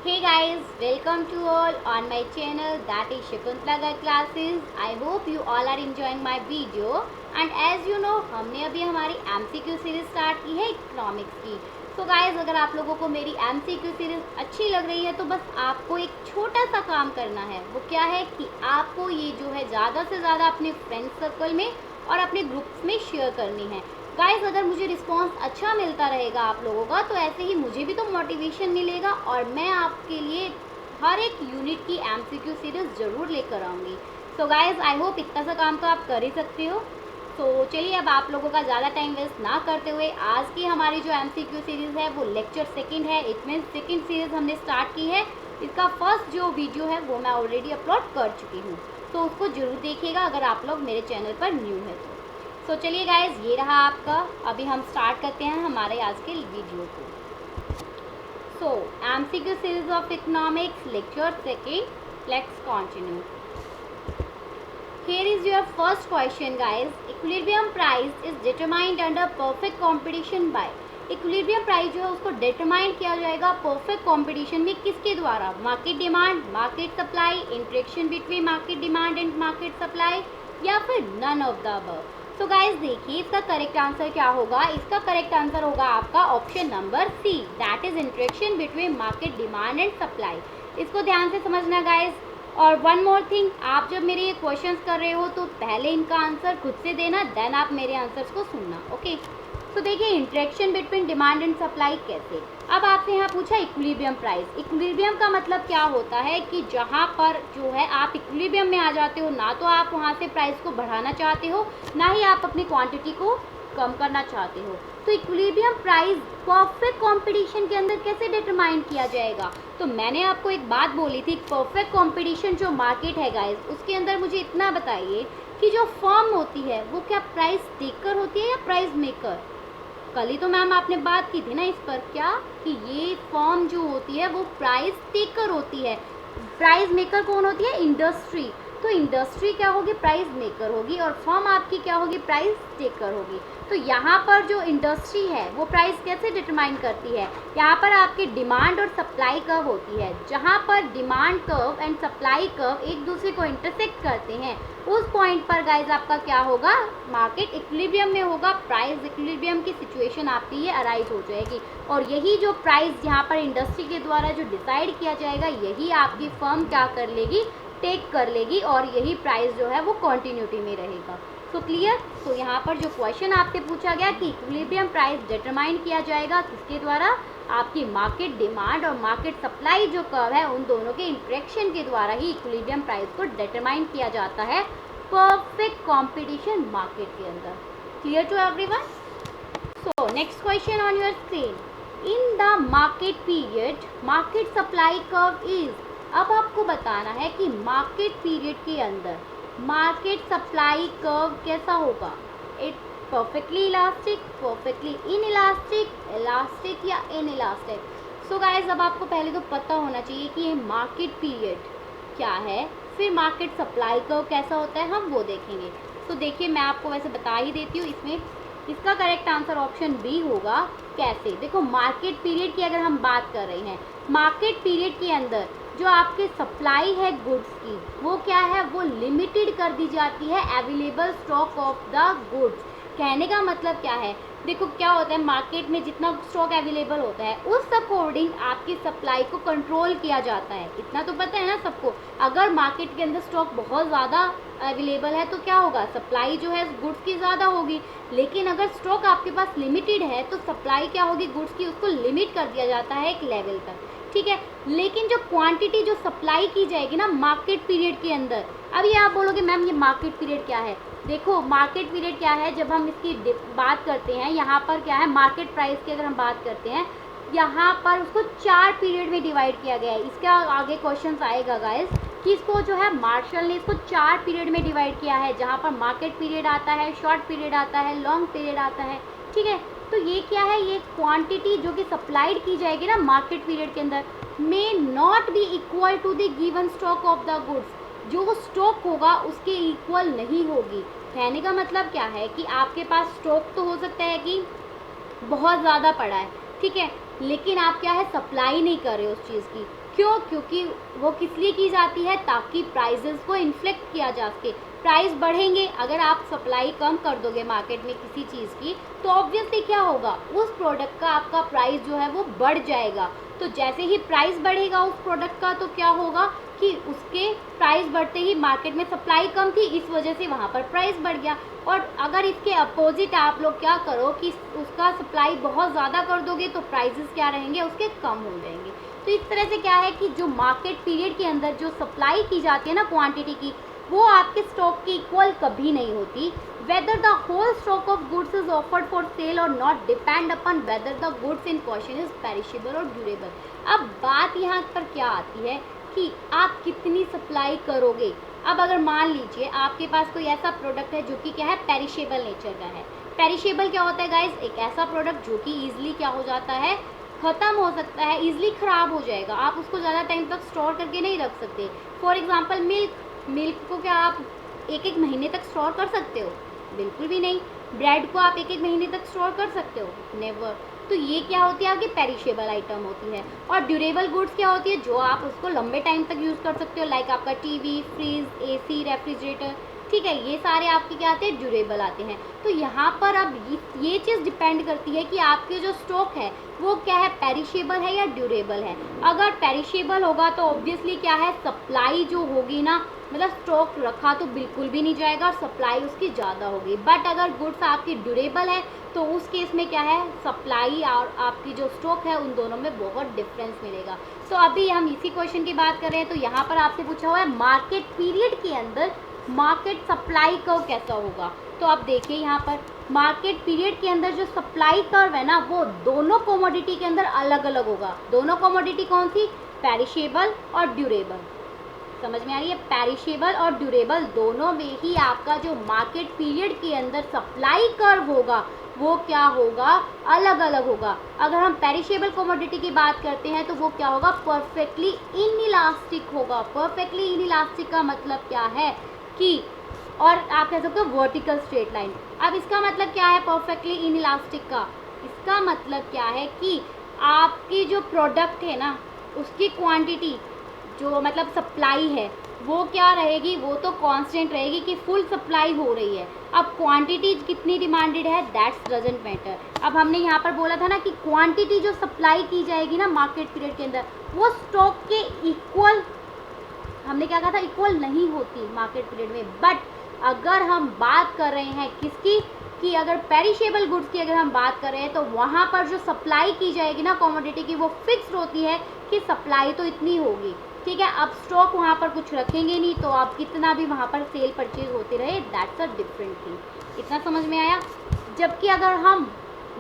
Hey guys, welcome to all on my channel that is Shakuntala Gar Classes. I hope you all are enjoying my video and as you know हमने अभी हमारी MCQ series start की है economics की. So guys, अगर आप लोगों को मेरी MCQ सीरीज अच्छी लग रही है तो बस आपको एक छोटा सा काम करना है. वो क्या है कि आपको ये जो है ज़्यादा से ज़्यादा अपने फ्रेंड सर्कल में और अपने ग्रुप्स में शेयर करनी है. गाइस, अगर मुझे रिस्पांस अच्छा मिलता रहेगा आप लोगों का तो ऐसे ही मुझे भी तो मोटिवेशन मिलेगा और मैं आपके लिए हर एक यूनिट की एमसीक्यू सीरीज ज़रूर लेकर आऊँगी. सो गाइस, आई होप इतना सा काम तो आप कर ही सकते हो. तो चलिए अब आप लोगों का ज़्यादा टाइम वेस्ट ना करते हुए आज की हमारी जो एमसीक्यू सीरीज़ है वो लेक्चर सेकंड है. इट मीन्स सेकंड सीरीज़ हमने स्टार्ट की है. इसका फर्स्ट जो वीडियो है वो मैं ऑलरेडी अपलोड कर चुकी हूँ, तो उसको ज़रूर देखिएगा अगर आप लोग मेरे चैनल पर न्यू है तो. सो चलिए गाइज, ये रहा आपका. अभी हम स्टार्ट करते हैं हमारे आज के वीडियो को. So MCQ series of economics lecture second, let's continue. Here is your first question guys. Equilibrium price is determined under perfect competition by. Equilibrium price जो है उसको डिटरमाइन किया जाएगा परफेक्ट कंपटीशन में किसके द्वारा? Market demand, market supply, interaction between market demand and market supply, या फिर नन ऑफ द अबव. तो गाइज देखिए इसका करेक्ट आंसर क्या होगा. इसका करेक्ट आंसर होगा आपका option number C, that is interaction between market demand and supply. इसको ध्यान से समझना गाइज. और वन मोर थिंग, आप जब मेरे ये क्वेश्चंस कर रहे हो तो पहले इनका आंसर खुद से देना, देन आप मेरे आंसर्स को सुनना. ओके, तो देखिए interaction between demand and supply कैसे. अब आपसे यहाँ पूछा इक्विलिब्रियम प्राइस. इक्विलिब्रियम का मतलब क्या होता है कि जहाँ पर जो है आप इक्विलिब्रियम में आ जाते हो, ना तो आप वहाँ से प्राइस को बढ़ाना चाहते हो, ना ही आप अपनी क्वांटिटी को कम करना चाहते हो. तो इक्विलिब्रियम प्राइस परफेक्ट कंपटीशन के अंदर कैसे डिटरमाइन किया जाएगा? तो मैंने आपको एक बात बोली थी, परफेक्ट कंपटीशन जो मार्केट है गाइस, उसके अंदर मुझे इतना बताइए कि जो फर्म होती है वो क्या प्राइस टेकर होती है या प्राइस मेकर? कल ही तो मैम आपने बात की थी ना इस पर, क्या कि ये फर्म जो होती है वो प्राइस टेकर होती है. प्राइस मेकर कौन होती है? इंडस्ट्री. तो इंडस्ट्री क्या होगी? प्राइस मेकर होगी. और फर्म आपकी क्या होगी? प्राइस टेकर होगी. तो यहाँ पर जो इंडस्ट्री है वो प्राइस कैसे डिटरमाइन करती है? यहाँ पर आपकी डिमांड और सप्लाई कर्व होती है. जहाँ पर demand curve and supply curve एक दूसरे को इंटरसेक्ट करते हैं, उस पॉइंट पर गाइज आपका क्या होगा? मार्केट इक्विलिब्रियम में होगा. प्राइस इक्विलिब्रियम की सिचुएशन आपकी ये अराइज हो जाएगी. और यही जो प्राइस यहाँ पर इंडस्ट्री के द्वारा जो डिसाइड किया जाएगा, यही आपकी फर्म क्या कर लेगी? टेक कर लेगी. और यही प्राइस जो है वो कॉन्टिन्यूटी में रहेगा. तो क्लियर. तो यहाँ पर जो क्वेश्चन आपसे पूछा गया कि इक्विलिब्रियम प्राइस डिटरमाइन किया जाएगा किसके द्वारा? आपकी मार्केट डिमांड और मार्केट सप्लाई जो कर्व है उन दोनों के इंटरेक्शन के द्वारा ही इक्विलिब्रियम प्राइस को डिटरमाइन किया जाता है परफेक्ट कंपटीशन मार्केट के अंदर. Clear to everyone? So next question on your screen. In the market period market supply curve is. अब आपको बताना है कि मार्केट पीरियड के अंदर मार्केट सप्लाई कर्व कैसा होगा. It perfectly elastic, perfectly inelastic, elastic या इनइलास्टिक. सो गाइस, अब आपको पहले तो पता होना चाहिए कि ये मार्केट पीरियड क्या है, फिर मार्केट सप्लाई कर्व कैसा होता है हम वो देखेंगे. तो देखिए मैं आपको वैसे बता ही देती हूँ. इसमें इसका करेक्ट आंसर ऑप्शन बी होगा. कैसे? देखो मार्केट पीरियड की अगर हम बात कर रहे हैं, मार्केट पीरियड के अंदर जो आपके सप्लाई है गुड्स की वो क्या है? वो लिमिटेड कर दी जाती है available stock of the goods. कहने का मतलब क्या है? देखो क्या होता है, मार्केट में जितना स्टॉक अवेलेबल होता है उस अकॉर्डिंग आपकी सप्लाई को कंट्रोल किया जाता है. इतना तो पता है ना सबको. अगर मार्केट के अंदर स्टॉक बहुत ज़्यादा अवेलेबल है तो क्या होगा? सप्लाई जो है गुड्स की ज़्यादा होगी. लेकिन अगर स्टॉक आपके पास लिमिटेड है तो सप्लाई क्या होगी गुड्स की? उसको लिमिट कर दिया जाता है एक लेवल तक. ठीक है. लेकिन जो क्वांटिटी जो सप्लाई की जाएगी ना मार्केट पीरियड के अंदर, अब ये आप बोलोगे मैम ये मार्केट पीरियड क्या है? देखो मार्केट पीरियड क्या है, जब हम इसकी बात करते हैं यहाँ पर क्या है, मार्केट प्राइस की अगर हम बात करते हैं यहाँ पर उसको 4 पीरियड में डिवाइड किया गया है. इसका आगे क्वेश्चन आएगा गाइस कि इसको जो है मार्शल ने इसको 4 पीरियड में डिवाइड किया है, जहाँ पर मार्केट पीरियड आता है, शॉर्ट पीरियड आता है, लॉन्ग पीरियड आता है. ठीक है. तो ये क्या है? ये क्वांटिटी जो कि सप्लाइड की जाएगी ना मार्केट पीरियड के अंदर may not be equal to the given stock of the goods. जो स्टॉक होगा उसके इक्वल नहीं होगी. कहने का मतलब क्या है कि आपके पास स्टॉक तो हो सकता है कि बहुत ज़्यादा पड़ा है, ठीक है, लेकिन आप क्या है सप्लाई नहीं कर रहे हो उस चीज़ की. क्यों? क्योंकि वो किस लिए की जाती है? ताकि प्राइजेस को इन्फ्लेक्ट किया जा सके। प्राइस बढ़ेंगे, अगर आप सप्लाई कम कर दोगे मार्केट में किसी चीज़ की, तो ऑब्वियसली क्या होगा, उस प्रोडक्ट का आपका प्राइस जो है वो बढ़ जाएगा। तो जैसे ही प्राइस बढ़ेगा उस प्रोडक्ट का, तो क्या होगा कि उसके प्राइस बढ़ते ही मार्केट में सप्लाई कम थी, इस वजह से वहाँ पर प्राइस बढ़ गया। और अगर इसके अपोजिट आप लोग क्या करो कि उसका सप्लाई बहुत ज़्यादा कर दोगे, तो प्राइसेस क्या रहेंगे, उसके कम हो जाएंगे। तो इस तरह से क्या है कि जो मार्केट पीरियड के अंदर जो सप्लाई की जाती है ना क्वांटिटी की, वो आपके स्टॉक के इक्वल कभी नहीं होती। Whether the whole stock of goods is offered for sale or not depend upon whether the goods in question is perishable or durable. अब बात यहाँ पर क्या आती है कि आप कितनी सप्लाई करोगे। अब अगर मान लीजिए आपके पास कोई ऐसा प्रोडक्ट है जो कि क्या है, पेरिशेबल नेचर का है। पेरिशेबल क्या होता है गाइस? एक ऐसा प्रोडक्ट जो कि ईजिली क्या हो जाता है, ख़त्म हो सकता है, ईजिली ख़राब हो जाएगा। आप उसको ज़्यादा टाइम तक स्टोर करके नहीं रख सकते। फॉर एग्जांपल मिल्क को क्या आप एक एक महीने तक स्टोर कर सकते हो? बिल्कुल भी नहीं। ब्रेड को आप एक एक महीने तक स्टोर कर सकते हो? नेवर। तो ये क्या होती है, आपकी पेरिशेबल आइटम होती है। और ड्यूरेबल गुड्स क्या होती है, जो आप उसको लंबे टाइम तक यूज़ कर सकते हो, लाइक आपका टीवी, फ्रिज, एसी, रेफ्रिजरेटर, ठीक है, ये सारे आपके क्या आते हैं, ड्यूरेबल आते हैं। तो यहाँ पर अब ये चीज़ डिपेंड करती है कि आपके जो स्टॉक है वो क्या है, पेरिशेबल है या ड्यूरेबल है। अगर पेरिशेबल होगा तो ऑब्वियसली क्या है, सप्लाई जो होगी ना, मतलब स्टॉक रखा तो बिल्कुल भी नहीं जाएगा और सप्लाई उसकी ज़्यादा होगी। बट अगर गुड्स आपकी ड्यूरेबल है तो उस केस में क्या है, सप्लाई और आपकी जो स्टॉक है उन दोनों में बहुत डिफरेंस मिलेगा। तो अभी हम इसी क्वेश्चन की बात कर रहे हैं। तो यहाँ पर आपसे पूछा हुआ है मार्केट पीरियड के अंदर मार्केट सप्लाई कर्व कैसा होगा। तो आप देखिए यहाँ पर मार्केट पीरियड के अंदर जो सप्लाई कर्व है ना, वो दोनों कमोडिटी के अंदर अलग अलग होगा। दोनों कमोडिटी कौन सी, पेरिशेबल और ड्यूरेबल। समझ में आ रही है, पेरिशेबल और ड्यूरेबल दोनों में ही आपका जो मार्केट पीरियड के अंदर सप्लाई कर्व होगा वो क्या होगा, अलग अलग होगा। अगर हम पेरिशेबल कमोडिटी की बात करते हैं तो वो क्या होगा, परफेक्टली इनइलास्टिक होगा। परफेक्टली इनइलास्टिक का मतलब क्या है कि, और आप कह सकते हो वर्टिकल स्ट्रेट लाइन। अब इसका मतलब क्या है परफेक्टली इनइलास्टिक का, इसका मतलब क्या है कि आपकी जो प्रोडक्ट है ना उसकी क्वांटिटी जो मतलब सप्लाई है वो क्या रहेगी, वो तो कांस्टेंट रहेगी कि फुल सप्लाई हो रही है। अब क्वांटिटी कितनी डिमांडेड है, दैट्स डजंट मैटर। अब हमने यहाँ पर बोला था ना कि क्वांटिटी जो सप्लाई की जाएगी ना मार्केट पीरियड के अंदर, वो स्टॉक के इक्वल, हमने क्या कहा था, इक्वल नहीं होती मार्केट पीरियड में। बट अगर हम बात कर रहे हैं किसकी, कि अगर पेरिशेबल गुड्स की अगर हम बात कर रहे हैं तो वहाँ पर जो सप्लाई की जाएगी ना कमोडिटी की, वो फिक्स्ड होती है कि सप्लाई तो इतनी होगी, ठीक है। अब स्टॉक वहाँ पर कुछ रखेंगे नहीं, तो आप कितना भी वहाँ पर सेल परचेज होते रहे, दैट्स अ डिफरेंट थिंग। इतना समझ में आया। जबकि अगर हम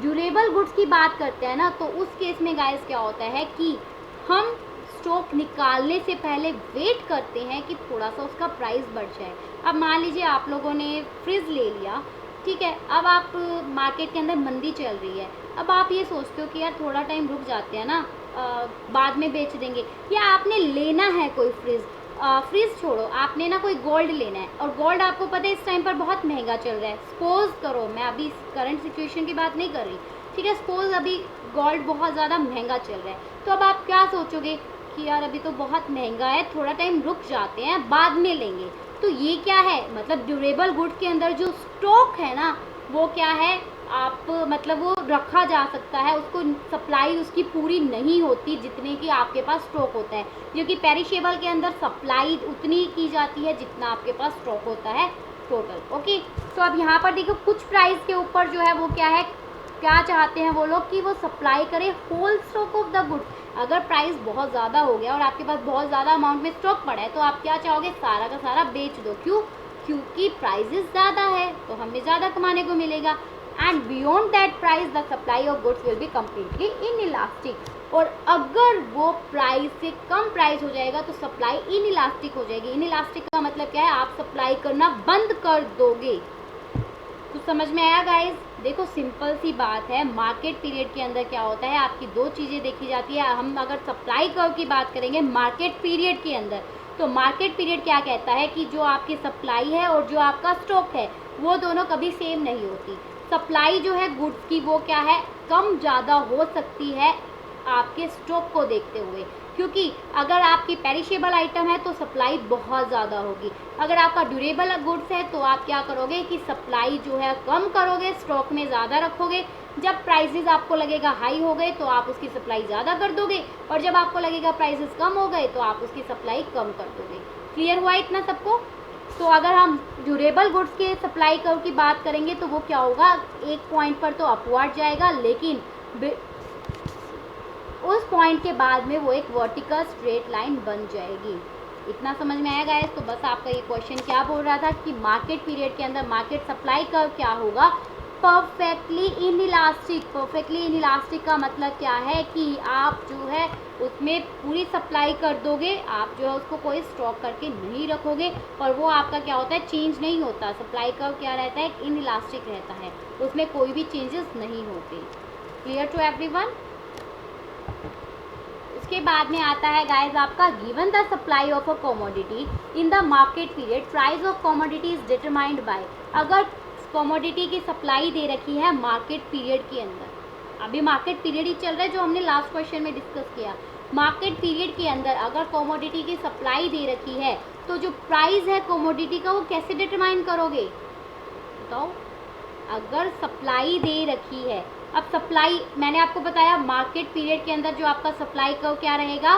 ड्यूरेबल गुड्स की बात करते हैं ना, तो उस केस में गाइस क्या होता है कि हम स्टॉक निकालने से पहले वेट करते हैं कि थोड़ा सा उसका प्राइस बढ़ जाए। अब मान लीजिए आप लोगों ने फ्रिज ले लिया, ठीक है, अब आप मार्केट के अंदर मंदी चल रही है। अब आप ये सोचते हो कि यार थोड़ा टाइम रुक जाते हैं ना, बाद में बेच देंगे, या आपने लेना है कोई फ्रिज छोड़ो, आपने ना कोई गोल्ड लेना है, और गोल्ड आपको पता है इस टाइम पर बहुत महंगा चल रहा है। सपोज करो, मैं अभी करंट सिचुएशन की बात नहीं कर रही, ठीक है, सपोज अभी गोल्ड बहुत ज़्यादा महंगा चल रहा है, तो अब आप क्या सोचोगे कि यार अभी तो बहुत महंगा है, थोड़ा टाइम रुक जाते हैं, बाद में लेंगे। तो ये क्या है, मतलब ड्यूरेबल गुड्स के अंदर जो स्टॉक है ना वो क्या है, आप मतलब वो रखा जा सकता है, उसको सप्लाई उसकी पूरी नहीं होती जितने की आपके पास स्टॉक होता है। क्योंकि पेरिशेबल के अंदर सप्लाई उतनी की जाती है जितना आपके पास स्टॉक होता है टोटल। ओके, तो अब यहाँ पर देखो कुछ प्राइस के ऊपर जो है वो क्या है, क्या चाहते हैं वो लोग कि वो सप्लाई करे whole stock of the goods. अगर प्राइस बहुत ज़्यादा हो गया और आपके पास बहुत ज़्यादा अमाउंट में स्टॉक पड़ा है, तो आप क्या चाहोगे, सारा का सारा बेच दो। क्यों, क्योंकि प्राइसेस ज़्यादा है तो हमें ज़्यादा कमाने को मिलेगा। And beyond that price the supply of goods will be completely inelastic. और अगर वो प्राइस से कम प्राइस हो जाएगा तो सप्लाई इनइलास्टिक हो जाएगी। इनइलास्टिक का मतलब क्या है, आप सप्लाई करना बंद कर दोगे। कुछ समझ में आया गाइस? देखो सिंपल सी बात है, मार्केट पीरियड के अंदर क्या होता है, आपकी दो चीज़ें देखी जाती है। हम अगर सप्लाई कर्व की बात करेंगे मार्केट पीरियड के अंदर, तो मार्केट पीरियड क्या कहता है कि जो आपकी सप्लाई है और जो आपका स्टॉक है वो दोनों कभी सेम नहीं होती। सप्लाई जो है गुड्स की वो क्या है, कम ज़्यादा हो सकती है आपके स्टॉक को देखते हुए, क्योंकि अगर आपकी पेरिशेबल आइटम है तो सप्लाई बहुत ज़्यादा होगी, अगर आपका ड्यूरेबल गुड्स है तो आप क्या करोगे कि सप्लाई जो है कम करोगे, स्टॉक में ज़्यादा रखोगे। जब प्राइसेस आपको लगेगा हाई हो गए तो आप उसकी सप्लाई ज़्यादा कर दोगे, और जब आपको लगेगा प्राइसेस कम हो गए तो आप उसकी सप्लाई कम कर दोगे। क्लियर हुआ इतना सबको? तो अगर हम ड्यूरेबल गुड्स के सप्लाई कर्व की बात करेंगे तो वो क्या होगा, एक पॉइंट पर तो अपवर्ड जाएगा, लेकिन उस पॉइंट के बाद में वो एक वर्टिकल स्ट्रेट लाइन बन जाएगी। इतना समझ में आया गाइस? तो बस आपका ये क्वेश्चन क्या बोल रहा था कि मार्केट पीरियड के अंदर मार्केट सप्लाई कर्व क्या होगा, परफेक्टली इनइलास्टिक। परफेक्टली इनइलास्टिक का मतलब क्या है कि आप जो है उसमें पूरी सप्लाई कर दोगे, आप जो है उसको कोई स्टॉक करके नहीं रखोगे, और वो आपका क्या होता है, चेंज नहीं होता। सप्लाई कर्व क्या रहता है, इनइलास्टिक रहता है, उसमें कोई भी चेंजेस नहीं होते। Clear to everyone? उसके बाद में आता है गाइस आपका given the supply of a commodity in the market period, price of commodity is determined by. अगर कमोडिटी की सप्लाई दे रखी है मार्केट पीरियड के अंदर, अभी मार्केट पीरियड ही चल रहा है जो हमने लास्ट क्वेश्चन में डिस्कस किया, मार्केट पीरियड के अंदर अगर कमोडिटी की सप्लाई दे रखी है तो जो प्राइस है कमोडिटी का वो कैसे डिटरमाइन करोगे बताओ? अगर सप्लाई दे रखी है, अब सप्लाई मैंने आपको बताया मार्केट पीरियड के अंदर जो आपका सप्लाई कर्व क्या रहेगा,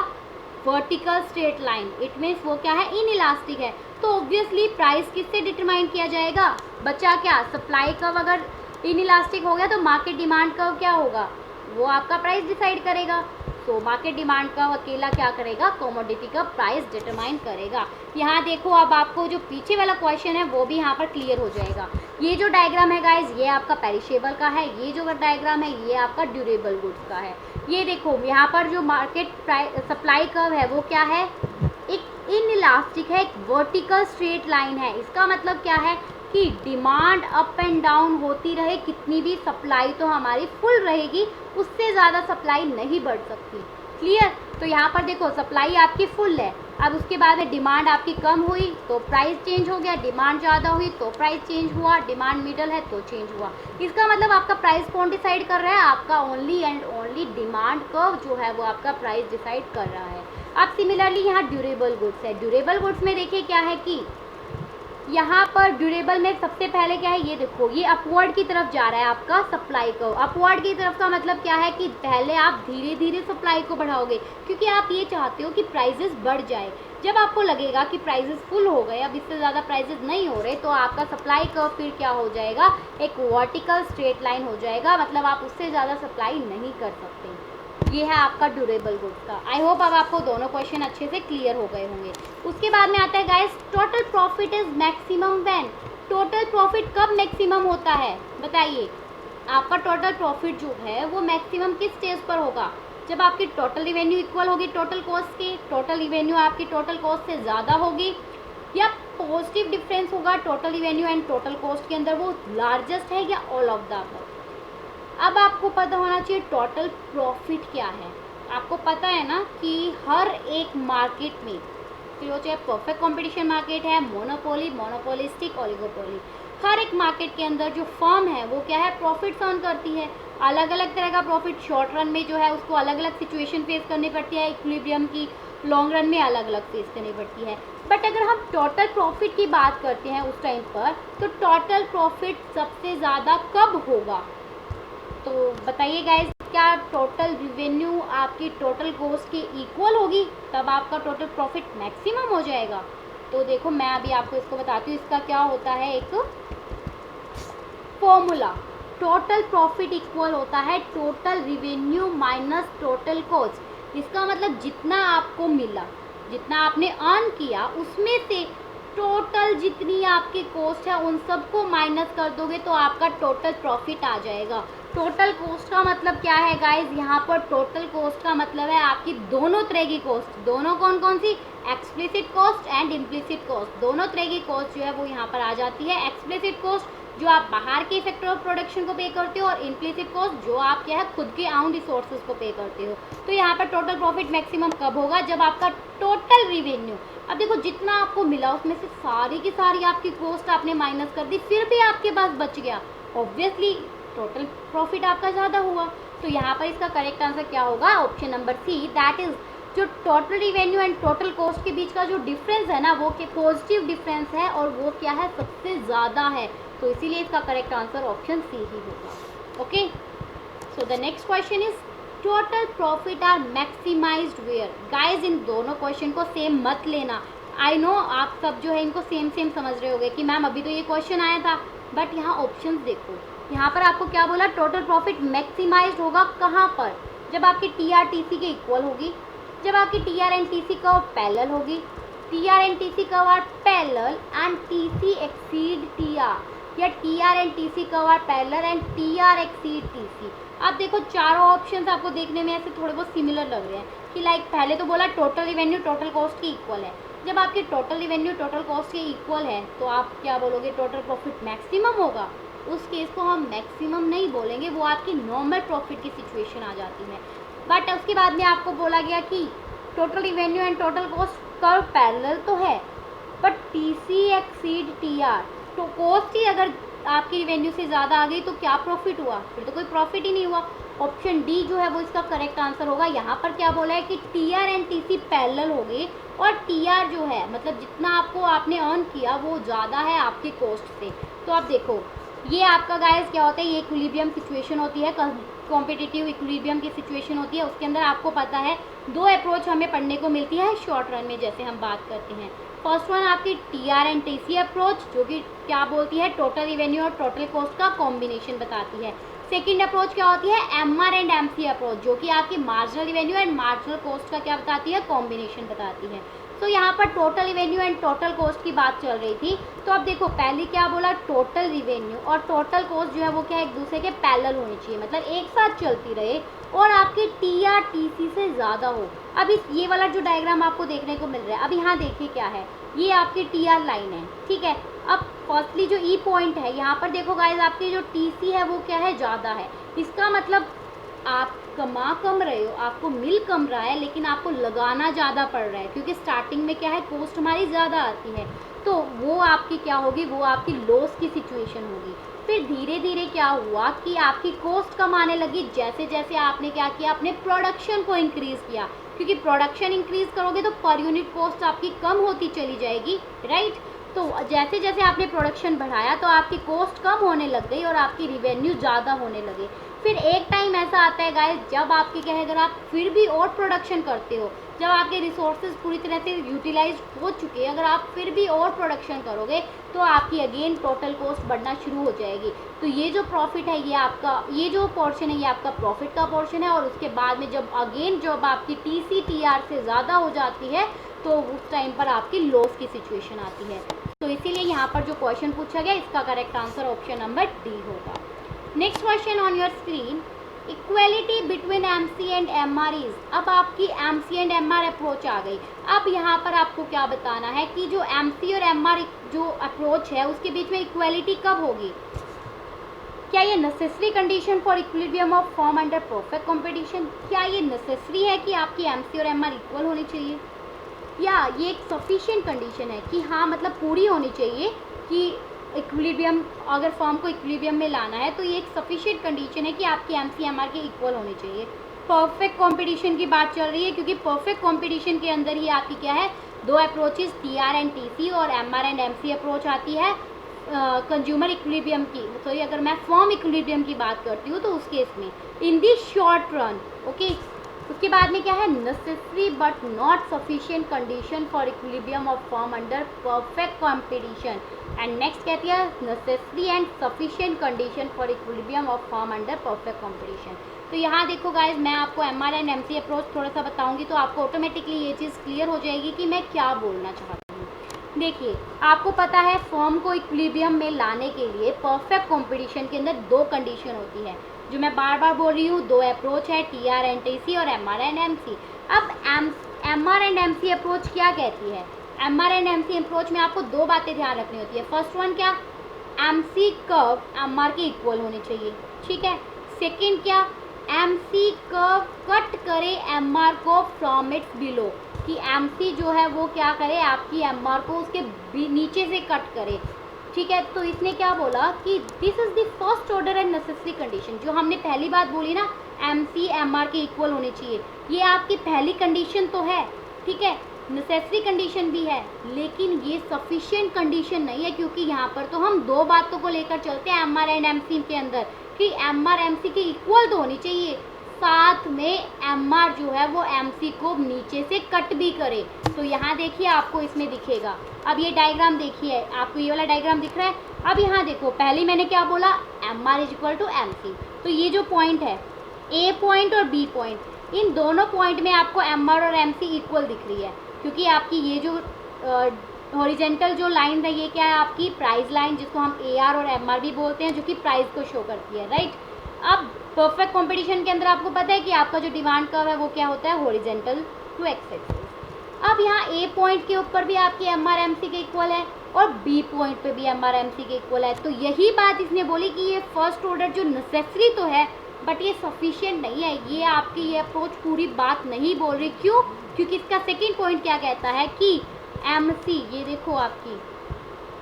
vertical straight line. It means वो क्या है, इनइलास्टिक है। तो ऑब्वियसली प्राइस किससे डिटरमाइन किया जाएगा, बचा क्या, सप्लाई कर्व अगर इनइलास्टिक हो गया तो मार्केट डिमांड कर्व क्या होगा, वो आपका प्राइस डिसाइड करेगा। तो मार्केट डिमांड कर्व अकेला क्या करेगा, कमोडिटी का प्राइस डिटरमाइन करेगा। यहाँ देखो अब आपको जो पीछे वाला क्वेश्चन है वो भी यहाँ पर क्लियर हो जाएगा। ये जो डायग्राम है गाइज ये आपका पेरिशेबल का है, ये जो डायग्राम है ये आपका ड्यूरेबल गुड्स का है। ये देखो यहाँ पर जो मार्केट सप्लाई कर्व है वो क्या है, एक इनइलास्टिक है, एक वर्टिकल स्ट्रेट लाइन है। इसका मतलब क्या है कि डिमांड अप एंड डाउन होती रहे, कितनी भी सप्लाई तो हमारी फुल रहेगी, उससे ज़्यादा सप्लाई नहीं बढ़ सकती। क्लियर? तो यहाँ पर देखो सप्लाई आपकी फुल है, अब उसके बाद में डिमांड आपकी कम हुई तो प्राइस चेंज हो गया, डिमांड ज़्यादा हुई तो प्राइस चेंज हुआ, डिमांड मिडल है तो चेंज हुआ। इसका मतलब आपका प्राइस कौन डिसाइड कर रहा है, आपका only and only demand curve जो है वो आपका प्राइस डिसाइड कर रहा है। अब सिमिलरली यहाँ ड्यूरेबल गुड्स है, ड्यूरेबल गुड्स में देखिए क्या है कि यहाँ पर ड्यूरेबल में सबसे पहले क्या है, ये देखो ये अपवर्ड की तरफ जा रहा है आपका सप्लाई कर्व। अपवर्ड की तरफ का मतलब क्या है कि पहले आप धीरे धीरे सप्लाई को बढ़ाओगे, क्योंकि आप ये चाहते हो कि प्राइसेस बढ़ जाए। जब आपको लगेगा कि प्राइसेस फुल हो गए, अब इससे ज़्यादा प्राइसेस नहीं हो रहे, तो आपका सप्लाई कर्व फिर क्या हो जाएगा, एक वर्टिकल स्ट्रेट लाइन हो जाएगा, मतलब आप उससे ज़्यादा सप्लाई नहीं कर सकते। ये है आपका ड्यूरेबल गुड्स का। आई होप अब आपको दोनों क्वेश्चन अच्छे से क्लियर हो गए होंगे। उसके बाद में आता है guys total profit is maximum when. Total profit कब मैक्सिमम होता है बताइए? आपका टोटल प्रॉफिट जो है वो मैक्सिमम किस स्टेज पर होगा, जब आपकी टोटल रिवेन्यू इक्वल होगी टोटल कॉस्ट के, टोटल रिवेन्यू आपकी टोटल कॉस्ट से ज़्यादा होगी, या पॉजिटिव डिफरेंस होगा total revenue and total cost के अंदर, वो लार्जेस्ट है या ऑल ऑफ द अबव। अब आपको पता होना चाहिए टोटल प्रॉफिट क्या है। आपको पता है ना कि हर एक मार्केट में, फिर वो चाहे परफेक्ट कंपटीशन मार्केट है, मोनोपोली, मोनोपोलिस्टिक, ओलिगोपोली, हर एक मार्केट के अंदर जो फर्म है वो क्या है, प्रॉफिट अर्न करती है। अलग अलग तरह का प्रॉफिट, शॉर्ट रन में जो है उसको अलग अलग सिचुएशन फेस करनी पड़ती है, इक्विलिब्रियम की, लॉन्ग रन में अलग अलग फेस करनी पड़ती है। बट अगर हम टोटल प्रॉफिट की बात करते हैं उस टाइम पर, तो टोटल प्रॉफिट सबसे ज़्यादा कब होगा? तो बताइए गाइस, क्या टोटल रिवेन्यू आपकी टोटल कॉस्ट के इक्वल होगी, तब आपका टोटल प्रॉफिट मैक्सिमम हो जाएगा। तो देखो मैं अभी आपको इसको बताती हूँ, इसका क्या होता है एक फॉर्मूला। टोटल प्रॉफिट इक्वल होता है total revenue minus total cost. इसका मतलब जितना आपको मिला, जितना आपने अर्न किया, उसमें से टोटल जितनी आपकी कॉस्ट है उन सबको माइनस कर दोगे तो आपका टोटल प्रॉफिट आ जाएगा। टोटल कॉस्ट का मतलब क्या है गाइस, यहाँ पर टोटल कॉस्ट का मतलब है आपकी दोनों तरह की कॉस्ट। दोनों कौन कौन सी? Explicit cost and implicit cost. दोनों तरह की कॉस्ट जो है वो यहाँ पर आ जाती है। एक्सप्लिसिट कॉस्ट जो आप बाहर के फैक्टर ऑफ प्रोडक्शन को पे करते हो, और इम्प्लिसिट कॉस्ट जो आप क्या है खुद के आउन रिसोर्सेज को पे करते हो। तो यहाँ पर टोटल प्रॉफिट मैक्सिमम कब होगा, जब आपका टोटल रिवेन्यू, अब देखो जितना आपको मिला उसमें से सारी की सारी आपकी कॉस्ट आपने माइनस कर दी, फिर भी आपके पास बच गया, ऑब्वियसली टोटल प्रॉफिट आपका ज़्यादा हुआ। तो यहाँ पर इसका करेक्ट आंसर क्या होगा, option number C, that is जो total revenue and total cost के बीच का जो डिफरेंस है ना, वो कि पॉजिटिव डिफरेंस है और वो क्या है, सबसे ज़्यादा है। तो इसीलिए इसका करेक्ट आंसर ऑप्शन सी ही होगा। Okay, so the next question is total profit are maximised where. Guys इन दोनों क्वेश्चन को सेम मत लेना। आई नो आप सब जो है इनको सेम सेम समझ रहे होगे कि मैम अभी तो ये क्वेश्चन आया था, बट यहाँ ऑप्शंस देखो, यहाँ पर आपको क्या बोला, टोटल प्रॉफिट मैक्सिमाइज्ड होगा कहाँ पर, जब आपकी टी आर टी सी के इक्वल होगी, जब आपकी T R and T C curve parallel होगी, T R and T C curve are parallel and T C exceed T R, या T R and T C curve are parallel and T R exceed T C. अब देखो चारों options आपको देखने में ऐसे थोड़े बहुत सिमिलर लग रहे हैं कि लाइक पहले तो बोला टोटल रिवेन्यू टोटल कॉस्ट के इक्वल है। जब आपके टोटल रिवेन्यू टोटल कॉस्ट के इक्वल है तो आप क्या बोलोगे, टोटल प्रॉफिट मैक्सिमम होगा। उस केस को हम मैक्सिमम नहीं बोलेंगे, वो आपकी नॉर्मल प्रॉफिट की सिचुएशन आ जाती है। बट उसके बाद में आपको बोला गया कि total revenue and total cost curve parallel तो है, but T C exceed T R, तो कॉस्ट ही अगर आपकी रिवेन्यू से ज़्यादा आ गई तो क्या प्रॉफिट हुआ, फिर तो कोई प्रॉफिट ही नहीं हुआ। ऑप्शन डी जो है वो इसका करेक्ट आंसर होगा। यहाँ पर क्या बोला है कि T R and T C parallel हो गए और टी आर जो है मतलब जितना आपने अर्न किया वो ज़्यादा है आपके कॉस्ट से। तो आप देखो ये आपका गाइस क्या होता है, ये इक्विलिब्रियम सिचुएशन होती है, कॉम्पिटिटिव इक्विलिब्रियम की सिचुएशन होती है। उसके अंदर आपको पता है दो अप्रोच हमें पढ़ने को मिलती है शॉर्ट रन में, जैसे हम बात करते हैं। फर्स्ट वन आपकी T R and T C approach, जो कि क्या बोलती है, टोटल रिवेन्यू और टोटल कॉस्ट का कॉम्बिनेशन बताती है। सेकंड अप्रोच क्या होती है, M R and M C approach, जो कि आपकी marginal revenue and marginal cost का क्या बताती है, कॉम्बिनेशन बताती है। तो यहाँ पर total revenue and total cost की बात चल रही थी। तो अब देखो पहले क्या बोला, टोटल रिवेन्यू और टोटल कॉस्ट जो है वो क्या एक दूसरे के पैरेलल होनी चाहिए, मतलब एक साथ चलती रहे और आपकी टी आर टी सी से ज़्यादा हो। अब इस ये वाला जो डायग्राम आपको देखने को मिल रहा है, अब यहाँ देखिए क्या है, ये आपकी टी आर लाइन है, ठीक है। अब फर्स्टली जो ई पॉइंट है यहाँ पर देखो गाइज, आपकी जो टी सी है वो क्या है, ज़्यादा है। इसका मतलब आप कमा कम रहे हो, आपको मिल कम रहा है, लेकिन आपको लगाना ज़्यादा पड़ रहा है, क्योंकि स्टार्टिंग में क्या है, कॉस्ट हमारी ज़्यादा आती है। तो वो आपकी क्या होगी, वो आपकी लॉस की सिचुएशन होगी। फिर धीरे धीरे क्या हुआ कि आपकी कॉस्ट कम आने लगी, जैसे जैसे आपने क्या किया, अपने प्रोडक्शन को इंक्रीज़ किया, क्योंकि प्रोडक्शन इंक्रीज़ करोगे तो पर यूनिट कॉस्ट आपकी कम होती चली जाएगी, राइट। तो जैसे जैसे आपने प्रोडक्शन बढ़ाया तो आपकी कॉस्ट कम होने लग गई और आपकी रिवेन्यू ज़्यादा होने लगे। फिर एक टाइम ऐसा आता है गाइस, जब आपकी क्या है, अगर आप फिर भी और प्रोडक्शन करते हो, जब आपके रिसोर्सेज पूरी तरह से यूटिलाइज हो चुके हैं, अगर आप फिर भी और प्रोडक्शन करोगे तो आपकी अगेन टोटल कॉस्ट बढ़ना शुरू हो जाएगी। तो ये जो प्रॉफिट है, ये आपका, ये जो पोर्शन है ये आपका प्रॉफिट का पोर्शन है। और उसके बाद में जब अगेन जब आपकी टी सी टी आर से ज़्यादा हो जाती है तो उस टाइम पर आपकी लॉस की सिचुएशन आती है। तो इसीलिए यहाँ पर जो क्वेश्चन पूछा गया, इसका correct answer option number D होगा। Next question on your screen, equality between M C and M R is. अब आपकी M C and M R approach आ गई। अब यहाँ पर आपको क्या बताना है कि जो एम सी और एम आर जो अप्रोच है उसके बीच में इक्वेलिटी कब होगी। क्या ये necessary condition for equilibrium of firm under perfect competition, क्या ये नेसेसरी है कि आपकी एम सी और एम आर इक्वल होनी चाहिए, या ये एक सफिशिएंट कंडीशन है कि हाँ मतलब पूरी होनी चाहिए कि इक्विलिब्रियम, अगर फॉर्म को इक्विलिब्रियम में लाना है तो ये एक सफिशिएंट कंडीशन है कि आपकी एम सी एम आर के इक्वल होनी चाहिए। परफेक्ट कंपटीशन की बात चल रही है, क्योंकि परफेक्ट कंपटीशन के अंदर ही आपकी क्या है, दो approaches T R and T C और M R and M C approach आती है कंज्यूमर इक्विलिब्रियम की। सॉरी, अगर मैं फॉर्म इक्विलिब्रियम की बात करती हूँ तो उस केस में in the short run, okay. उसके बाद में क्या है, necessary but not sufficient condition for equilibrium of firm under perfect competition. And next कहती है necessary and sufficient condition for equilibrium of firm under perfect competition. तो यहाँ देखो गाइज, मैं आपको M R and M C approach थोड़ा सा बताऊंगी तो आपको ऑटोमेटिकली ये चीज़ क्लियर हो जाएगी कि मैं क्या बोलना चाहती हूँ। देखिए, आपको पता है फॉर्म को इक्विलिब्रियम में लाने के लिए परफेक्ट कंपटीशन के अंदर दो कंडीशन होती है, जो मैं बार बार बोल रही हूँ, दो अप्रोच है, T R and T C और M R and M C. अब M R and M C approach क्या कहती है, M R and M C approach में आपको दो बातें ध्यान रखनी होती है। फर्स्ट वन क्या, M C curve M R के इक्वल होनी चाहिए, ठीक है। सेकेंड क्या, एम सी कर्व कट करे एम आर को फ्रॉम इट्स बिलो, कि एम सी जो है वो क्या करे, आपकी एम आर को उसके नीचे से कट करे, ठीक है। तो इसने क्या बोला कि this is the first order and necessary condition, जो हमने पहली बात बोली ना MC MR के इक्वल होने चाहिए। ये आपकी पहली कंडीशन तो है, ठीक है, नेसेसरी कंडीशन भी है, लेकिन ये सफिशिएंट कंडीशन नहीं है, क्योंकि यहाँ पर तो हम दो बातों को लेकर चलते हैं MR एंड MC के अंदर कि MR MC के इक्वल तो होनी चाहिए, साथ में MR जो है वो MC को नीचे से कट भी करे। तो यहाँ देखिए आपको इसमें दिखेगा, अब ये डायग्राम देखिए, आपको ये वाला डायग्राम दिख रहा है। अब यहाँ देखो, पहले मैंने क्या बोला, MR is equal to MC। तो ये जो पॉइंट है, A पॉइंट और B पॉइंट, इन दोनों पॉइंट में आपको MR और MC इक्वल दिख रही है, क्योंकि आपकी ये जो हॉरिजेंटल जो लाइन है ये क्या है, आपकी प्राइस लाइन, जिसको हम AR और MR भी बोलते हैं, जो कि प्राइस को शो करती है, राइट। अब परफेक्ट कंपटीशन के अंदर आपको पता है कि आपका जो डिमांड कर्व है वो क्या होता है, हॉरिजेंटल टू एक्स एक्सिस। अब यहाँ A पॉइंट के ऊपर भी आपकी MR MC के इक्वल है और B पॉइंट पे भी MR MC के इक्वल है। तो यही बात इसने बोली कि ये फर्स्ट ऑर्डर जो नेसेसरी तो है, बट ये सफिशिएंट नहीं है। ये आपकी ये अप्रोच पूरी बात नहीं बोल रही। क्यों? क्योंकि इसका सेकेंड पॉइंट क्या कहता है कि MC, ये देखो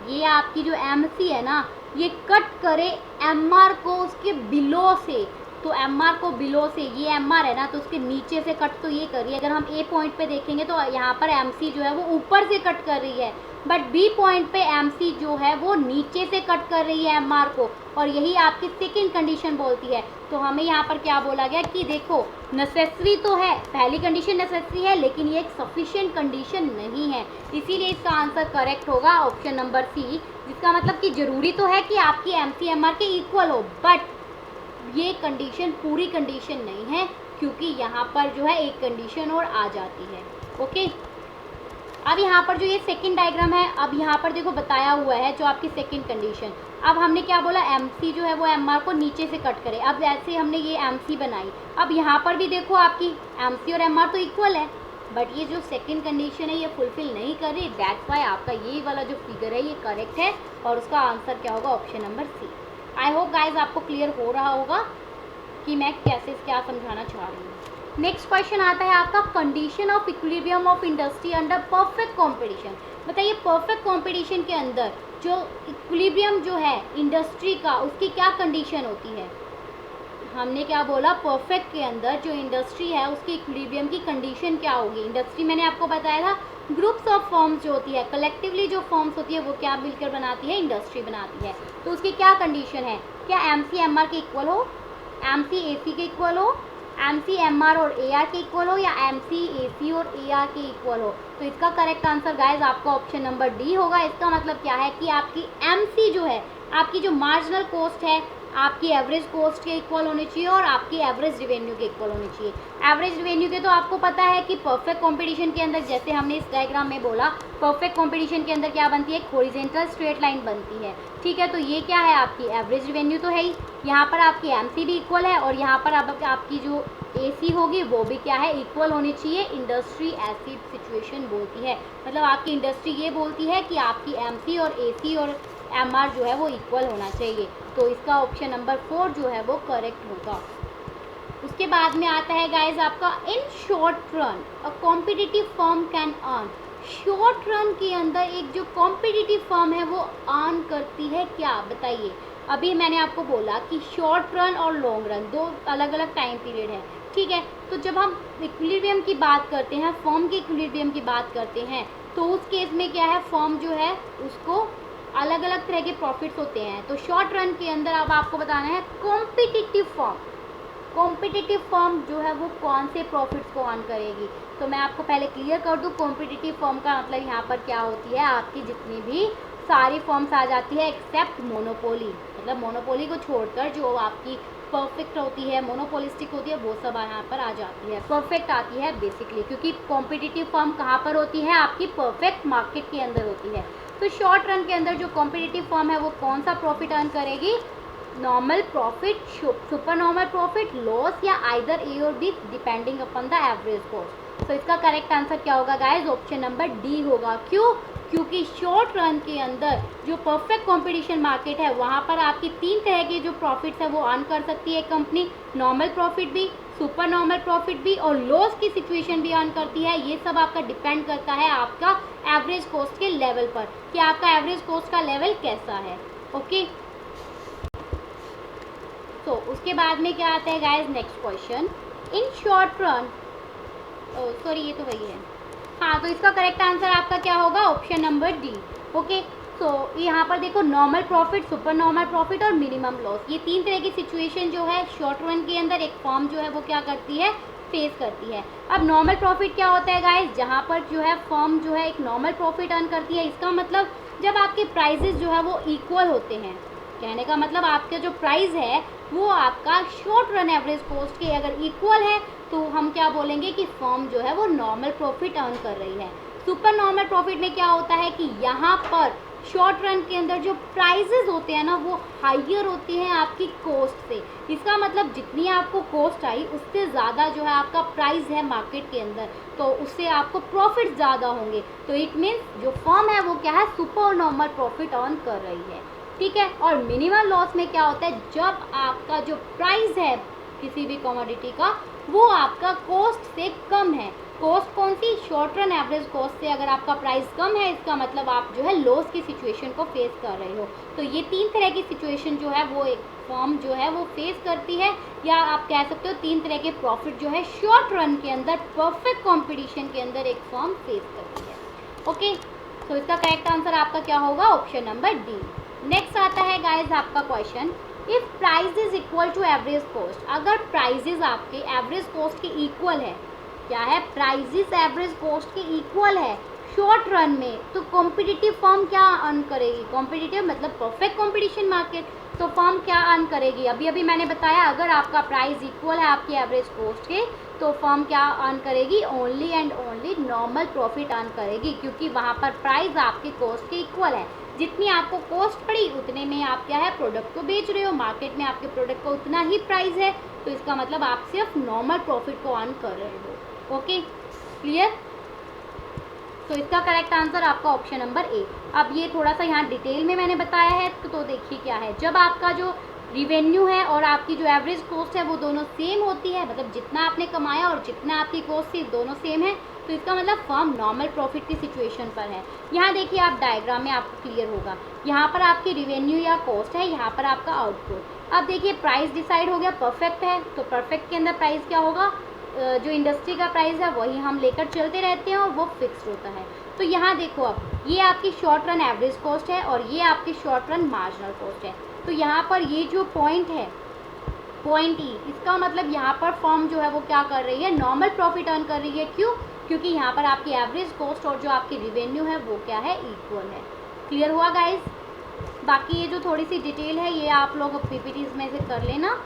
ये आपकी जो MC है ना, ये कट करे MR को उसके बिलो से। तो MR को बिलो से, ये MR है ना, तो उसके नीचे से कट तो ये कर रही है। अगर हम A पॉइंट पे देखेंगे तो यहाँ पर MC जो है वो ऊपर से कट कर रही है, बट B पॉइंट पे MC जो है वो नीचे से कट कर रही है MR को, और यही आपकी सेकेंड कंडीशन बोलती है। तो हमें यहाँ पर क्या बोला गया कि देखो, नेसेसरी तो है, पहली कंडीशन नेसेसरी है, लेकिन ये एक सफिशिएंट कंडीशन नहीं है, इसीलिए इसका आंसर करेक्ट होगा ऑप्शन नंबर सी, जिसका मतलब कि जरूरी तो है कि आपकी MC MR के इक्वल हो, बट ये कंडीशन पूरी कंडीशन नहीं है, क्योंकि यहाँ पर जो है एक कंडीशन और आ जाती है। ओके, अब यहाँ पर जो ये सेकंड डायग्राम है, अब यहाँ पर देखो बताया हुआ है जो आपकी सेकंड कंडीशन। अब हमने क्या बोला, MC जो है वो MR को नीचे से कट करे। अब ऐसे हमने ये MC बनाई। अब यहाँ पर भी देखो आपकी MC और MR तो इक्वल है, बट ये जो सेकंड कंडीशन है ये फुलफिल नहीं कर रही। दैट्स वाई आपका ये वाला जो फिगर है ये करेक्ट है, और उसका आंसर क्या होगा, option number C. I hope guys आपको क्लियर हो रहा होगा कि मैं कैसे क्या समझाना चाह रही हूँ। नेक्स्ट क्वेश्चन आता है आपका, condition of equilibrium of industry under perfect competition. बताइए परफेक्ट कंपटीशन के अंदर जो इक्विलिब्रियम जो है इंडस्ट्री का, उसकी क्या कंडीशन होती है। हमने क्या बोला, परफेक्ट के अंदर जो इंडस्ट्री है उसकी इक्विलिब्रियम की कंडीशन क्या होगी। इंडस्ट्री मैंने आपको बताया था ग्रुप्स ऑफ फॉर्म्स जो होती है, कलेक्टिवली जो फॉर्म्स होती है वो क्या मिलकर बनाती है, इंडस्ट्री बनाती है। तो उसकी क्या कंडीशन है, क्या MC MR के इक्वल हो, MC AC के इक्वल हो, MC MR और AR के इक्वल हो, या MC AC और AR के इक्वल हो। तो इसका करेक्ट आंसर गाइज आपका ऑप्शन नंबर डी होगा। इसका मतलब क्या है कि आपकी MC जो है, आपकी जो मार्जिनल कॉस्ट है, आपकी एवरेज कॉस्ट के इक्वल होनी चाहिए, और आपकी एवरेज रेवेन्यू के इक्वल होनी चाहिए। एवरेज रेवेन्यू के तो आपको पता है कि परफेक्ट कंपटीशन के अंदर, जैसे हमने इस डायग्राम में बोला, परफेक्ट कंपटीशन के अंदर क्या बनती है, हॉरिजॉन्टल स्ट्रेट लाइन बनती है, ठीक है। तो ये क्या है, आपकी एवरेज रेवेन्यू तो है ही, यहाँ पर आपकी MC भी इक्वल है, और यहाँ पर अब आपकी जो AC होगी वो भी क्या है, इक्वल होनी चाहिए। इंडस्ट्री ऐसी सिचुएशन बोलती है, मतलब आपकी इंडस्ट्री ये बोलती है कि आपकी MC और AC और MR जो है वो इक्वल होना चाहिए। तो इसका ऑप्शन नंबर 4 जो है वो करेक्ट होगा। उसके बाद में आता है गाइज आपका, in short run a competitive firm can earn. Short run के अंदर एक जो कॉम्पिटिटिव फर्म है वो अर्न करती है क्या, बताइए। अभी मैंने आपको बोला कि शॉर्ट रन और लॉन्ग रन दो अलग अलग टाइम पीरियड है, ठीक है। तो जब हम इक्विलिब्रियम की बात करते हैं, फर्म के इक्विलिब्रियम की बात करते हैं, तो उस केस में क्या है, फर्म जो है उसको अलग अलग तरह के प्रॉफिट्स होते हैं। तो शॉर्ट रन के अंदर अब आपको बताना है कॉम्पिटिटिव फर्म, कॉम्पिटिटिव फर्म जो है वो कौन से प्रॉफिट्स को अर्न करेगी। तो मैं आपको पहले क्लियर कर दूं, कॉम्पिटिटिव फर्म का मतलब यहाँ पर क्या होती है, आपकी जितनी भी सारी फर्म्स आ जाती है एक्सेप्ट मोनोपोली, मतलब मोनोपोली को छोड़कर जो आपकी परफेक्ट होती है, मोनोपोलिस्टिक होती है, वो सब यहाँ पर आ जाती है। परफेक्ट आती है बेसिकली, क्योंकि कॉम्पिटिटिव फर्म कहाँ पर होती है, आपकी परफेक्ट मार्केट के अंदर होती है। तो शॉर्ट रन के अंदर जो कॉम्पिटिटिव फर्म है वो कौन सा प्रॉफिट अर्न करेगी, normal profit, super normal profit, loss, या आइदर ए और be depending upon the average cost. तो इसका करेक्ट आंसर क्या होगा गाइज, ऑप्शन नंबर डी होगा। क्यों? क्योंकि शॉर्ट रन के अंदर जो परफेक्ट कंपटीशन मार्केट है वहाँ पर आपकी 3 तरह के जो प्रॉफिट्स है वो अर्न कर सकती है कंपनी, नॉर्मल प्रॉफिट भी, सुपर नॉर्मल प्रॉफिट भी, और लॉस की सिचुएशन भी अर्न करती है। ये सब आपका डिपेंड करता है आपका एवरेज कॉस्ट के लेवल पर, कि आपका एवरेज कॉस्ट का लेवल कैसा है। ओके, सो उसके बाद में क्या आता है guys, next question, in short run, sorry ये तो वही है, हाँ, तो इसका करेक्ट आंसर आपका क्या होगा, ऑप्शन नंबर डी। ओके, सो यहाँ पर देखो normal profit, super normal profit और मिनिमम लॉस, ये तीन तरह की सिचुएशन जो है शॉर्ट रन के अंदर एक फर्म जो है वो क्या करती है, फेस करती है। अब नॉर्मल प्रॉफिट क्या होता है गाइस, जहाँ पर जो है फर्म जो है एक नॉर्मल प्रॉफिट अर्न करती है। इसका मतलब जब आपके प्राइजेस जो है वो इक्वल होते हैं, कहने का मतलब आपका जो प्राइस है वो आपका शॉर्ट रन एवरेज कॉस्ट के अगर इक्वल है तो हम क्या बोलेंगे कि फर्म जो है वो नॉर्मल प्रॉफिट अर्न कर रही है। सुपर नॉर्मल प्रॉफिट में क्या होता है कि यहाँ पर शॉर्ट रन के अंदर जो प्राइजेस होते हैं ना वो हाइयर होते हैं आपकी कॉस्ट से। इसका मतलब जितनी आपको कॉस्ट आई उससे ज़्यादा जो है आपका प्राइस है मार्केट के अंदर, तो उससे आपको प्रॉफिट ज़्यादा होंगे। तो इट मीन्स जो फर्म है वो क्या है, सुपर नॉर्मल प्रॉफिट अर्न कर रही है, ठीक है। और मिनिमम लॉस में क्या होता है, जब आपका जो प्राइस है किसी भी कमोडिटी का वो आपका कॉस्ट से कम है। कॉस्ट कौन सी, शॉर्ट रन एवरेज कॉस्ट से अगर आपका प्राइस कम है, इसका मतलब आप जो है लॉस की सिचुएशन को फेस कर रहे हो। तो ये तीन तरह की सिचुएशन जो है वो एक फर्म जो है वो फेस करती है, या आप कह सकते हो तीन तरह के प्रॉफिट जो है शॉर्ट रन के अंदर परफेक्ट कॉम्पिटिशन के अंदर एक फर्म फेस करती है। ओके, तो इसका करेक्ट आंसर आपका क्या होगा, ऑप्शन नंबर डी। नेक्स्ट आता है गाइज आपका question, if price is equal to average cost, अगर प्राइजेस आपके एवरेज कॉस्ट के इक्वल है, क्या है, प्राइजेस एवरेज कॉस्ट के इक्वल है शॉर्ट रन में, तो कॉम्पिटिटिव फर्म क्या अर्न करेगी, कॉम्पिटिटिव मतलब परफेक्ट कॉम्पिटिशन मार्केट, तो फर्म क्या अर्न करेगी, अभी अभी मैंने बताया अगर आपका प्राइस इक्वल है आपकी एवरेज कॉस्ट के तो फर्म क्या अर्न करेगी, only and only normal profit earn करेगी, क्योंकि वहाँ पर प्राइस आपके कॉस्ट के इक्वल है। जितनी आपको कॉस्ट पड़ी उतने में आप क्या है प्रोडक्ट को बेच रहे हो, मार्केट में आपके प्रोडक्ट का उतना ही प्राइस है, तो इसका मतलब आप सिर्फ नॉर्मल प्रॉफिट को अर्न कर रहे हो। Okay, clear. तो इसका करेक्ट आंसर आपका ऑप्शन नंबर ए। अब ये थोड़ा सा यहाँ डिटेल में मैंने बताया है, तो देखिए क्या है, जब आपका जो रिवेन्यू है और आपकी जो एवरेज कॉस्ट है वो दोनों सेम होती है, मतलब जितना आपने कमाया और जितना आपकी कॉस्ट थी दोनों सेम है, तो इसका मतलब फर्म नॉर्मल प्रॉफिट की सिचुएशन पर है। यहाँ देखिए आप डायग्राम में आपको क्लियर होगा, यहाँ पर आपकी रिवेन्यू या कॉस्ट है, यहाँ पर आपका आउटपुट। अब देखिए प्राइस डिसाइड हो गया, परफेक्ट है, तो परफेक्ट के अंदर प्राइस क्या होगा, जो इंडस्ट्री का प्राइस है वही हम लेकर चलते रहते हैं और वो फिक्स होता है। तो यहाँ देखो अब ये आपकी शॉर्ट रन एवरेज कॉस्ट है और ये आपकी शॉर्ट रन मार्जिनल कॉस्ट है। तो यहाँ पर ये जो पॉइंट है, पॉइंट ई, इसका मतलब यहाँ पर फर्म जो है वो क्या कर रही है, नॉर्मल प्रॉफिट अर्न कर रही है। क्यों, क्योंकि यहाँ पर आपकी एवरेज कॉस्ट और जो आपकी रिवेन्यू है वो क्या है, इक्वल है। क्लियर हुआ गाइस। बाकी ये जो थोड़ी सी डिटेल है ये आप लोग पीपीटीज में से कर लेना,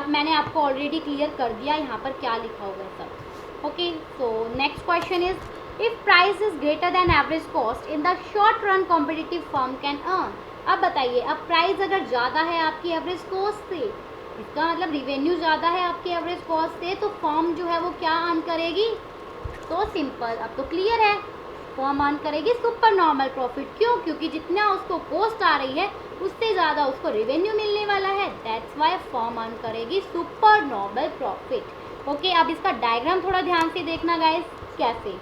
मैंने आपको ऑलरेडी क्लियर कर दिया यहाँ पर क्या लिखा हुआ है सब। Okay, so next question is, if price is greater than average cost in the short run competitive firm can earn. अब बताइए, अब प्राइस अगर ज़्यादा है आपकी एवरेज कॉस्ट से, इसका मतलब रिवेन्यू ज़्यादा है आपकी एवरेज कॉस्ट से, तो फर्म जो है वो क्या अर्न करेगी, तो सिंपल, अब तो क्लियर है, फर्म अर्न करेगी सुपर नॉर्मल प्रॉफिट। क्यों, क्योंकि जितना उसको कॉस्ट आ रही है उससे ज़्यादा उसको रेवेन्यू मिलने वाला है, दैट्स वाई फर्म अर्न करेगी सुपर नॉर्मल प्रॉफिट। ओके, अब इसका डायग्राम थोड़ा ध्यान से देखना गाइस, कैसे,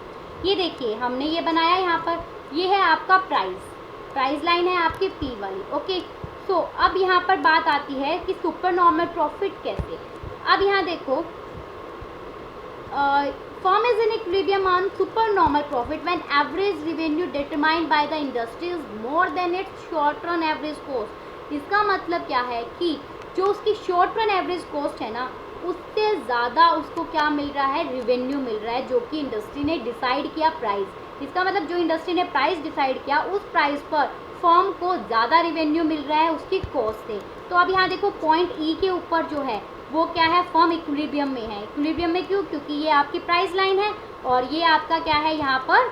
ये देखिए हमने ये बनाया यहाँ पर, ये है आपका प्राइस लाइन है आपकी पी वाली। ओके, सो अब यहाँ पर बात आती है कि सुपर नॉर्मल प्रॉफिट कैसे। अब यहाँ देखो, firm is in equilibrium on super normal profit when average revenue determined by the industry is more than its short run average cost। इसका मतलब क्या है कि जो उसकी शॉर्ट रन एवरेज कॉस्ट है ना उससे ज़्यादा उसको क्या मिल रहा है, रिवेन्यू मिल रहा है, जो कि इंडस्ट्री ने डिसाइड किया प्राइस। इसका मतलब जो इंडस्ट्री ने प्राइस डिसाइड किया उस प्राइस पर फर्म को ज़्यादा रिवेन्यू मिल रहा है उसकी कॉस्ट से। तो अब यहाँ देखो पॉइंट ई के ऊपर जो है वो क्या है, फर्म इक्विलिब्रियम में है। इक्विलिब्रियम में क्यों, क्योंकि ये आपकी प्राइस लाइन है और ये आपका क्या है, यहाँ पर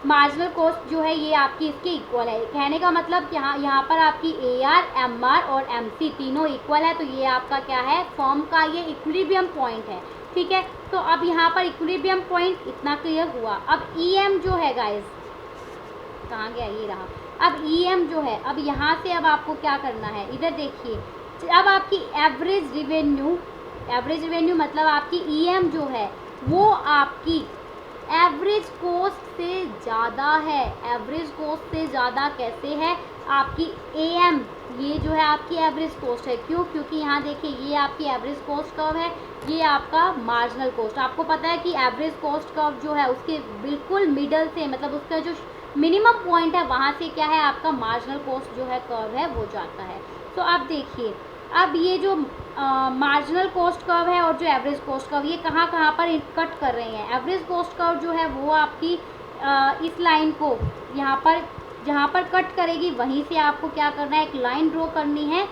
मार्जिनल कॉस्ट जो है ये आपकी इसके इक्वल है। कहने का मतलब यहाँ पर आपकी AR, MR और MC तीनों इक्वल है, तो ये आपका क्या है, फर्म का ये इक्विलिब्रियम पॉइंट है। ठीक है, तो अब यहाँ पर इक्विलिब्रियम पॉइंट इतना क्लियर हुआ। अब EM जो है गाइज, कहाँ गया, ये रहा। अब EM जो है, अब यहाँ से अब आपको क्या करना है, इधर देखिए, अब आपकी एवरेज रिवेन्यू मतलब आपकी EM जो है वो आपकी एवरेज कॉस्ट से ज़्यादा है। एवरेज कॉस्ट से ज़्यादा कैसे है, आपकी AM ये जो है आपकी एवरेज कॉस्ट है। क्यों? क्योंकि यहाँ देखिए ये आपकी एवरेज कॉस्ट कर्व है, ये आपका मार्जिनल कॉस्ट। आपको पता है कि एवरेज कॉस्ट कर्व जो है उसके बिल्कुल मिडल से, मतलब उसका जो मिनिमम पॉइंट है वहाँ से क्या है आपका मार्जिनल कॉस्ट जो है कर्व है वो जाता है। तो अब देखिए, अब ये जो मार्जिनल कॉस्ट कर्व है और जो एवरेज कॉस्ट कर्व, ये कहाँ कहाँ पर कट कर रहे हैं। एवरेज कॉस्ट कर्व जो है वो आपकी इस लाइन को यहाँ पर जहाँ पर कट करेगी वहीं से आपको क्या करना है, एक लाइन ड्रॉ करनी है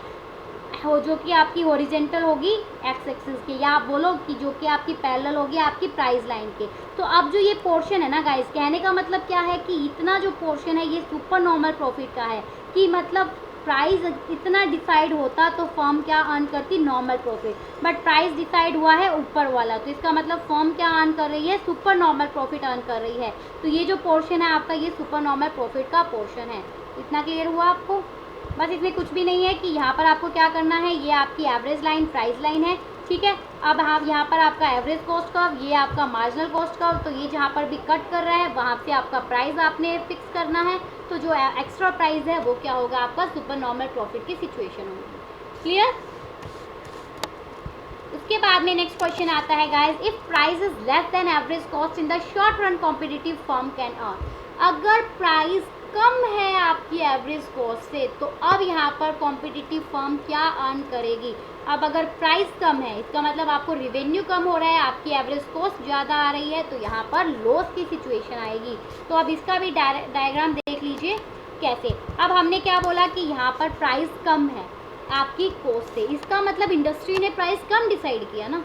हो जो कि आपकी हॉरिजेंटल होगी एक्स एक्सिस के, या आप बोलो कि जो कि आपकी पैरेलल होगी आपकी प्राइस लाइन के। तो अब जो ये पोर्शन है ना गाइस, कहने का मतलब क्या है कि इतना जो पोर्शन है ये सुपर नॉर्मल प्रॉफिट का है, कि मतलब प्राइस इतना डिसाइड होता तो फर्म क्या अर्न करती, normal profit, but price decide हुआ है ऊपर वाला, तो इसका मतलब फर्म क्या अर्न कर रही है, सुपर नॉर्मल प्रॉफिट अर्न कर रही है। तो ये जो पोर्शन है आपका ये सुपर नॉर्मल प्रॉफिट का पोर्शन है। इतना क्लियर हुआ आपको? बस इसमें कुछ भी नहीं है कि यहाँ पर आपको क्या करना है, ये आपकी एवरेज लाइन प्राइस लाइन है, ठीक है। अब आप यहाँ पर आपका एवरेज कॉस्ट कर्व, ये आपका मार्जिनल कॉस्ट कर्व, तो ये जहाँ पर भी कट कर रहा है वहाँ से आपका प्राइस आपने फिक्स करना है। तो जो एक्स्ट्रा प्राइस है वो क्या होगा आपका, सुपर नॉर्मल प्रॉफिट की सिचुएशन होगी। क्लियर? उसके बाद में नेक्स्ट क्वेश्चन आता है guys, if price is less than average cost in the short run competitive firm can earn. अगर प्राइस कम है आपकी एवरेज कॉस्ट से तो अब यहाँ पर कॉम्पिटिटिव फर्म क्या अर्न करेगी। अब अगर प्राइस कम है इसका मतलब आपको रिवेन्यू कम हो रहा है, आपकी एवरेज कॉस्ट ज़्यादा आ रही है, तो यहाँ पर लॉस की सिचुएशन आएगी। तो अब इसका भी डायग्राम देख लीजिए कैसे। अब हमने क्या बोला कि यहाँ पर प्राइस कम है आपकी कॉस्ट से, इसका मतलब इंडस्ट्री ने प्राइस कम डिसाइड किया ना,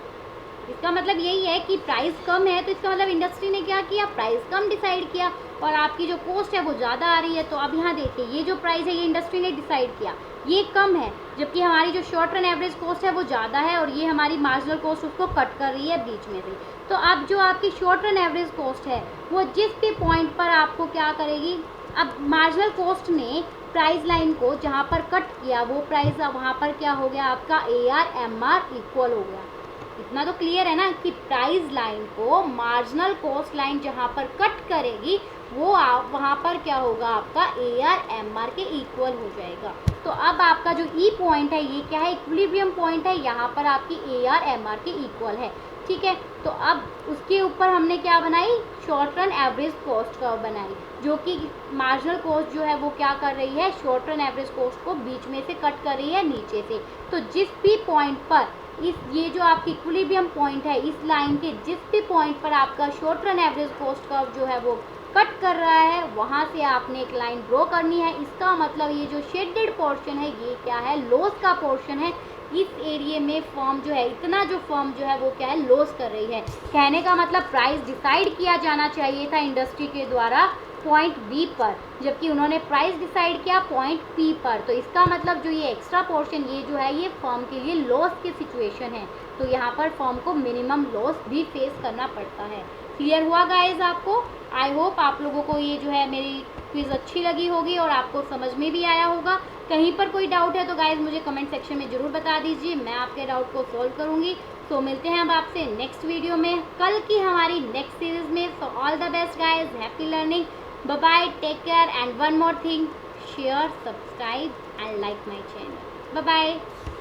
इसका मतलब यही है कि प्राइस कम है, तो इसका मतलब इंडस्ट्री ने क्या किया, प्राइस कम डिसाइड किया और आपकी जो कॉस्ट है वो ज़्यादा आ रही है। तो अब यहाँ देखिए ये जो प्राइस है ये इंडस्ट्री ने डिसाइड किया, ये कम है, जबकि हमारी जो शॉर्ट रन एवरेज कॉस्ट है वो ज़्यादा है और ये हमारी मार्जिनल कॉस्ट उसको कट कर रही है बीच में से। तो अब जो आपकी शॉर्ट रन एवरेज कॉस्ट है वो जिस भी पॉइंट पर आपको क्या करेगी, अब मार्जिनल कॉस्ट ने प्राइस लाइन को जहाँ पर कट किया वो प्राइस वहाँ पर क्या हो गया आपका AR/MR इक्वल हो गया। इतना तो क्लियर है ना कि प्राइस लाइन को मार्जिनल कॉस्ट लाइन जहाँ पर कट करेगी वो वहाँ पर क्या होगा आपका AR/MR के इक्वल हो जाएगा। तो अब आपका जो ई पॉइंट है ये क्या है, इक्विलिब्रियम पॉइंट है, यहाँ पर आपकी AR/MR के इक्वल है, ठीक है। तो अब उसके ऊपर हमने क्या बनाई, short run average cost curve बनाई, जो कि मार्जिनल कॉस्ट जो है वो क्या कर रही है, शॉर्ट रन एवरेज कॉस्ट को बीच में से कट कर रही है नीचे से। तो जिस भी पॉइंट पर ये जो आपकी इक्विलिब्रियम पॉइंट है इस लाइन के जिस भी पॉइंट पर आपका short run average cost curve जो है वो कट कर रहा है वहाँ से आपने एक लाइन ड्रॉ करनी है। इसका मतलब ये जो शेडेड पोर्शन है ये क्या है, लॉस का पोर्शन है। इस एरिया में फर्म जो है, इतना जो फर्म जो है वो क्या है, लॉस कर रही है। कहने का मतलब प्राइस डिसाइड किया जाना चाहिए था इंडस्ट्री के द्वारा पॉइंट बी पर, जबकि उन्होंने प्राइस डिसाइड किया पॉइंट पी पर। तो इसका मतलब जो ये एक्स्ट्रा पोर्शन ये जो है ये फर्म के लिए लॉस की सिचुएशन है, तो यहाँ पर फर्म को मिनिमम लॉस भी फेस करना पड़ता है। क्लियर हुआ गाइज आपको? आई होप आप लोगों को ये जो है मेरी क्विज़ अच्छी लगी होगी और आपको समझ में भी आया होगा। कहीं पर कोई डाउट है तो गाइज मुझे कमेंट सेक्शन में ज़रूर बता दीजिए, मैं आपके डाउट को सॉल्व करूँगी। तो मिलते हैं अब आपसे नेक्स्ट वीडियो में, कल की हमारी नेक्स्ट सीरीज़ में। So all the best guys, happy learning, bye bye, take care, and one more thing, share, subscribe and like my channel. Bye bye.